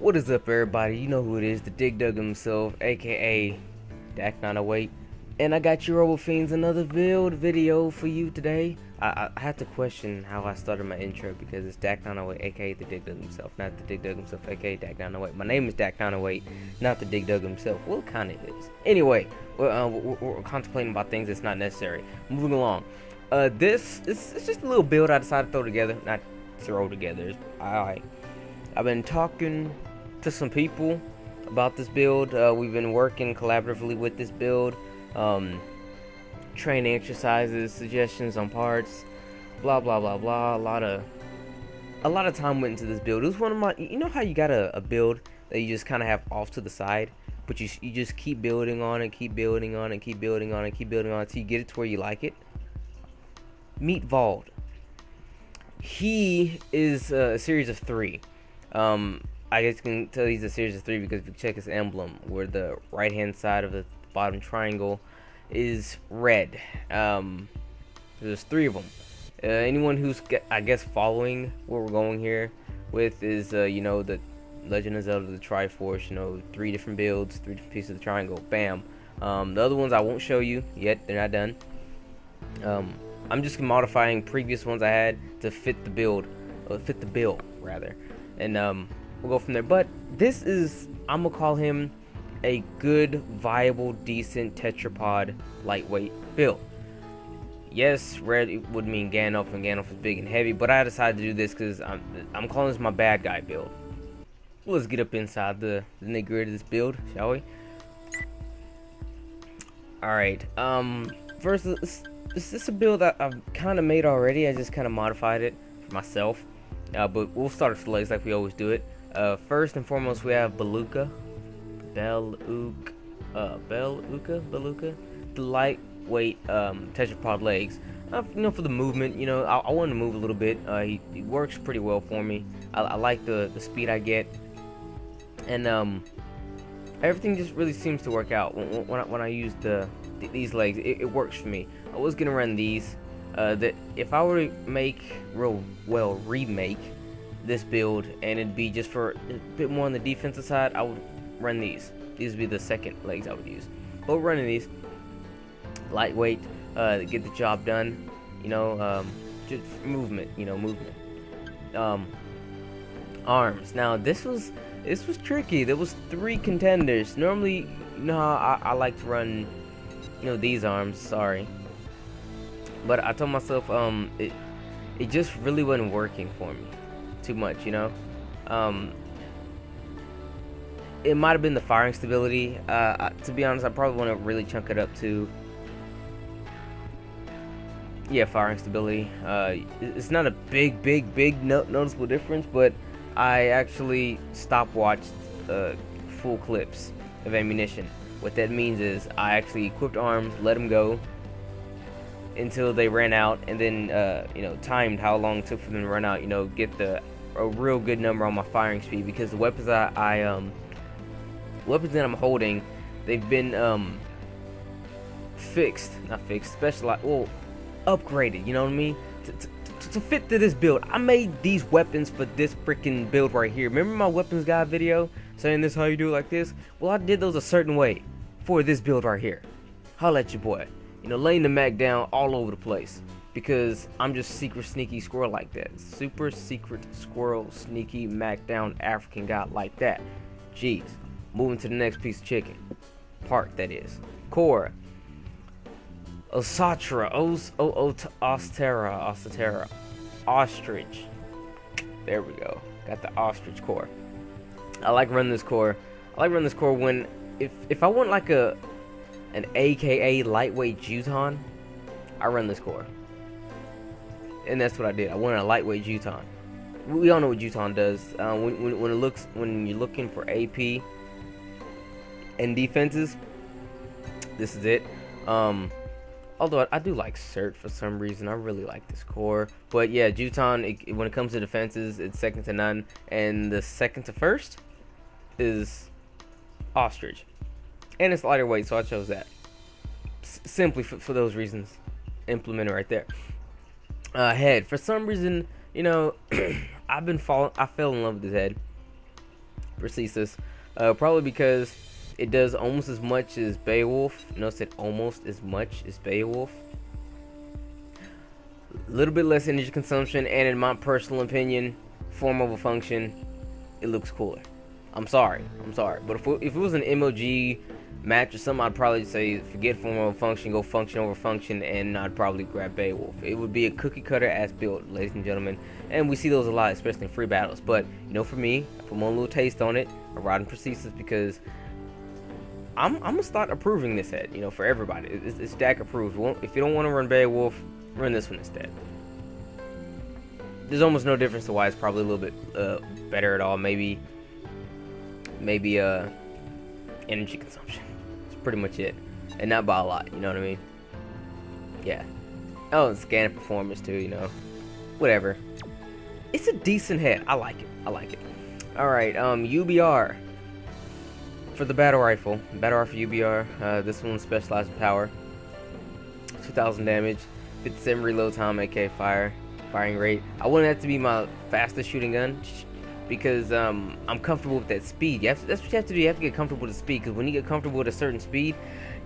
What is up, everybody? You know who it is, the Dig Dug himself, aka Dak908, and I got your Robo Fiends another build video for you today. I had to question how I started my intro because it's Dak908, aka the Dig Dug himself, not the Dig Dug himself, aka Dak908. My name is Dak908, not the Dig Dug himself. Well, it kind of is. Anyway, we're contemplating about things that's not necessary. Moving along. This is just a little build I decided to throw together, not throw together. I've been talking to some people about this build. We've been working collaboratively with this build, training exercises, suggestions on parts, blah blah blah blah. A lot of time went into this build. It was one of my, you know how you got a build that you just kind of have off to the side, but you just keep building on it, keep building on it, keep building on it, keep building on it until you get it to where you like it. Meet Vald. He is a series of 3. I guess you can tell he's a series of 3 because if you check his emblem, where the right hand side of the bottom triangle is red. There's 3 of them. Anyone who's, I guess, following where we're going here with is, you know, the Legend of Zelda, the Triforce, you know, 3 different builds, 3 different pieces of the triangle, bam. The other ones I won't show you yet, they're not done. I'm just modifying previous ones I had to fit the build, fit the bill rather, and we'll go from there. But this is, I'm gonna call him a good, viable, decent Tetrapod lightweight build. Yes, red would mean Gandalf, and Gandalf is big and heavy, but I decided to do this because I'm calling this my bad guy build. Let's get up inside the nitty-gritty of this build, shall we? All right. First, this is a build that I've kind of made already. I just kind of modified it for myself. But we'll start with the legs like we always do it. First and foremost, we have Beluga, the lightweight Tetrapod legs. You know, for the movement, you know, I want to move a little bit. He works pretty well for me. I like the speed I get, and everything just really seems to work out when I use these legs. It works for me. I was gonna run these. That if I were to remake this build and it'd be just for a bit more on the defensive side, I would run these. These would be the second legs I would use. But we're running these lightweight, get the job done. You know, just movement. You know, movement. Arms. Now this was tricky. There was 3 contenders. Normally, you know how I like to run, you know, these arms. Sorry. But I told myself, it just really wasn't working for me too much, you know. It might have been the firing stability. To be honest, I probably want to really chunk it up to, yeah, firing stability. It's not a big noticeable difference, but I actually stopwatched full clips of ammunition. What that means is I actually equipped arms, let them go until they ran out, and then you know, timed how long it took for them to run out, you know, get a real good number on my firing speed, because the weapons weapons that I'm holding, they've been specialized, well, upgraded, you know what I mean, to fit to this build. I made these weapons for this freaking build right here. Remember my weapons guide video saying this how you do it like this? Well, I did those a certain way for this build right here. Holla at your boy. You know, laying the Mac down all over the place because I'm just secret sneaky squirrel like that. Super secret squirrel sneaky Mac down African guy like that. Jeez. Moving to the next piece of chicken. Part, that is. Core. Osatra. Ostera. Ostrich. There we go. Got the ostrich core. I like running this core. I like running this core when, if I want like an AKA lightweight Juton, I run this core. And that's what I did. I wanted a lightweight Juton. We all know what Juton does. When you're looking for AP and defenses, this is it. Although I do like Cert for some reason. I really like this core. But yeah, Juton, when it comes to defenses, it's second to none. And the second to first is Ostrich. And it's lighter weight, so I chose that. Simply for those reasons. Implemented right there. Head. For some reason, you know, I fell in love with his head. Prosthesis, probably because it does almost as much as Beowulf. Notice it almost as much as Beowulf. A little bit less energy consumption, and in my personal opinion, form over function, it looks cooler. I'm sorry, but if it was an MLG match or something, I'd probably say forget form over function, go function over function, and I'd probably grab Beowulf. It would be a cookie cutter ass build, ladies and gentlemen, and we see those a lot, especially in free battles. But you know, for me, I put one little taste on it. I ride in Prosthesis because I'm gonna start approving this head. You know, for everybody, it's DAC approved. If you don't want to run Beowulf, run this one instead. There's almost no difference to why it's probably a little bit better at all. Maybe energy consumption. That's pretty much it, and not by a lot. You know what I mean? Yeah. Oh, and scan performance too. You know, whatever. It's a decent head. I like it. All right. UBR for the battle rifle. Battle rifle UBR. This one's specialized in power. 2,000 damage, 57 reload time, AK firing rate. I want that to be my fastest shooting gun because I'm comfortable with that speed. That's what you have to do. You have to get comfortable with the speed, because when you get comfortable with a certain speed,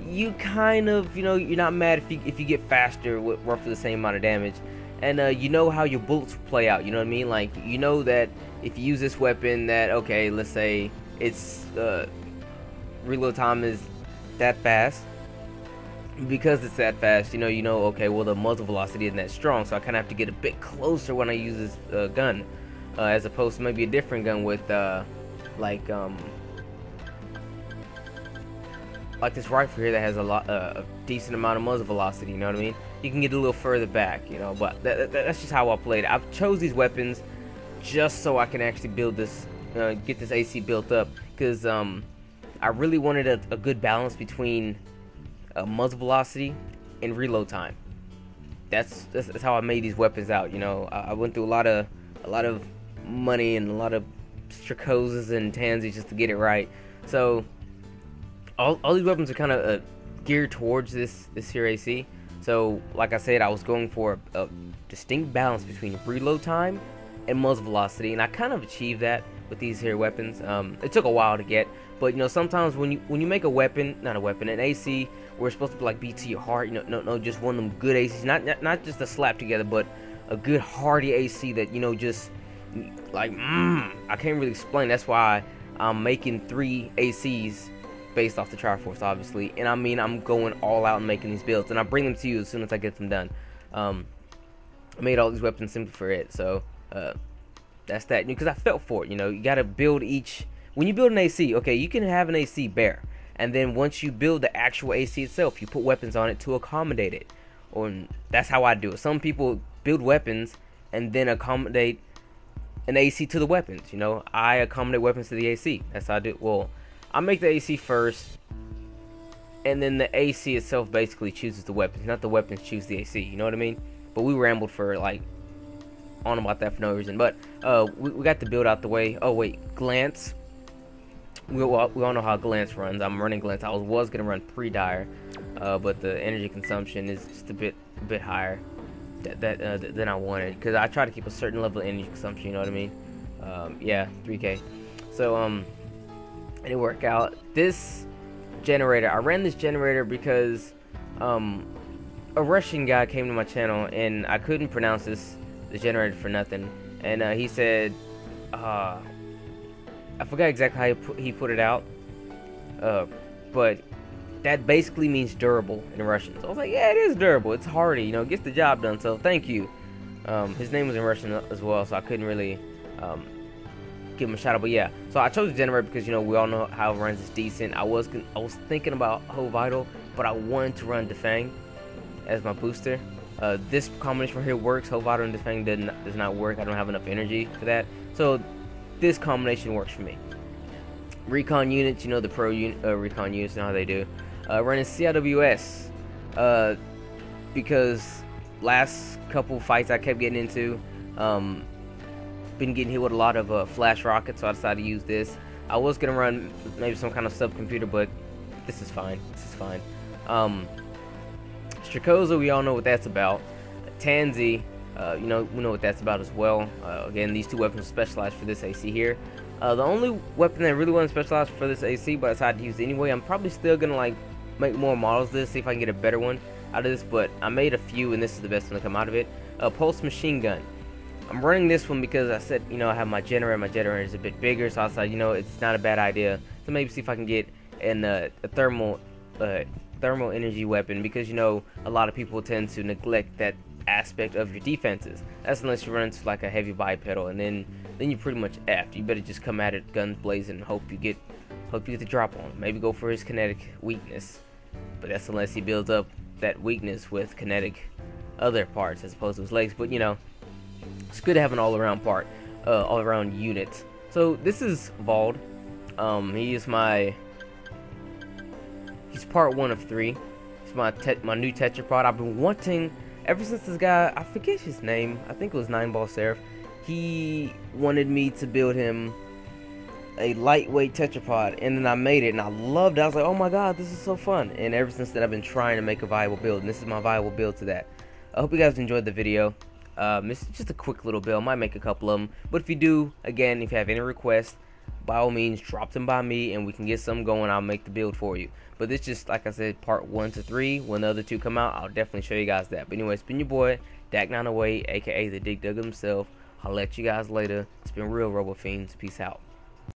you kind of, you know, you're not mad if you get faster with roughly the same amount of damage, and you know how your bullets play out. You know what I mean? Like, you know that if you use this weapon, that okay, let's say its reload time is that fast. Because it's that fast, you know, okay, well, the muzzle velocity isn't that strong, so I kind of have to get a bit closer when I use this gun, as opposed to maybe a different gun with, like this rifle here that has a decent amount of muzzle velocity, you know what I mean? You can get a little further back, you know, but that's just how I played it. I've chose these weapons just so I can actually build this, get this AC built up, because I really wanted a good balance between muzzle velocity and reload time. That's how I made these weapons out. You know, I went through a lot of money and a lot of stricoses and tansies just to get it right. So all these weapons are kind of geared towards this here AC. So like I said, I was going for a distinct balance between reload time and muzzle velocity, and I kind of achieved that with these here weapons. It took a while to get, but you know, sometimes when you make an AC where it's supposed to like beat to your heart, you know, no, just one of them good ACs, not just a slap together, but a good hearty AC that, you know, just like I can't really explain. That's why I'm making 3 ACs based off the Triforce, obviously, and I mean, I'm going all out and making these builds, and I bring them to you as soon as I get them done. I made all these weapons simply for it, so that's that, because I felt for it. You know, you gotta build each. When you build an AC, okay, you can have an AC bare, and then once you build the actual AC itself, you put weapons on it to accommodate it. Or that's how I do it. Some people build weapons and then accommodate an AC to the weapons. You know, I accommodate weapons to the AC. That's how I do it. Well, I make the AC first, and then the AC itself basically chooses the weapons, not the weapons choose the AC. You know what I mean? But we rambled for like on about that for no reason. But we got the build out the way. Oh wait, glance. We all know how glance runs. I'm running glance. I was gonna run pre-dire, but the energy consumption is just a bit higher than I wanted, because I try to keep a certain level of energy consumption. You know what I mean? Yeah, 3K. So it didn't work out. This generator, I ran this generator because a Russian guy came to my channel, and I couldn't pronounce the generator for nothing, and he said, I forgot exactly how he put it out, but that basically means durable in Russian. So I was like, yeah, it is durable. It's hardy, you know, gets the job done. So thank you. His name was in Russian as well, so I couldn't really give him a shout out. But yeah, so I chose the generator because, you know, we all know how it runs is decent. I was thinking about Ho Vital, but I wanted to run Defang as my booster. This combination right here works. Ho Vital and Defang does not work. I don't have enough energy for that. So this combination works for me. Recon units, you know, the pro recon units, you know how they do. Running CIWS, because last couple fights I kept getting into, been getting hit with a lot of flash rockets, so I decided to use this. I was gonna run maybe some kind of subcomputer, but this is fine. Strakoza, we all know what that's about. Tansy, you know, we know what that's about as well. Again, these two weapons are specialized for this AC here. The only weapon that really wasn't specialized for this AC, but I decided to use it anyway. I'm probably still gonna like make more models of this, see if I can get a better one out of this. But I made a few, and this is the best one to come out of it. Pulse machine gun. I'm running this one because I said, you know, I have my generator. My generator is a bit bigger, so I was like, you know, it's not a bad idea to maybe see if I can get a thermal energy weapon, because you know a lot of people tend to neglect that aspect of your defenses. That's unless you run into like a heavy bipedal, and then you're pretty much effed. You better just come at it guns blazing and hope you get the drop on him. Maybe go for his kinetic weakness, but that's unless he builds up that weakness with kinetic other parts as opposed to his legs. But you know, it's good to have an all-around all-around unit. So this is Vald. He's part 1 of 3. He's my new Tetrapod. I've been wanting ever since this guy, I forget his name, I think it was 9-Ball Seraph. He wanted me to build him a lightweight Tetrapod, and then I made it, and I loved it. I was like, oh my god, this is so fun. And ever since then, I've been trying to make a viable build, and this is my viable build to that. I hope you guys enjoyed the video. It's just a quick little build. Might make a couple of them, but if you do, again, if you have any requests, by all means drop them by me and we can get some going. I'll make the build for you. But this just, like I said, part 1 to 3. When the other 2 come out, I'll definitely show you guys that. But anyways, it's been your boy Dak908, aka the Dig Dug himself. I'll let you guys later. It's been real, Robo Fiends. Peace out.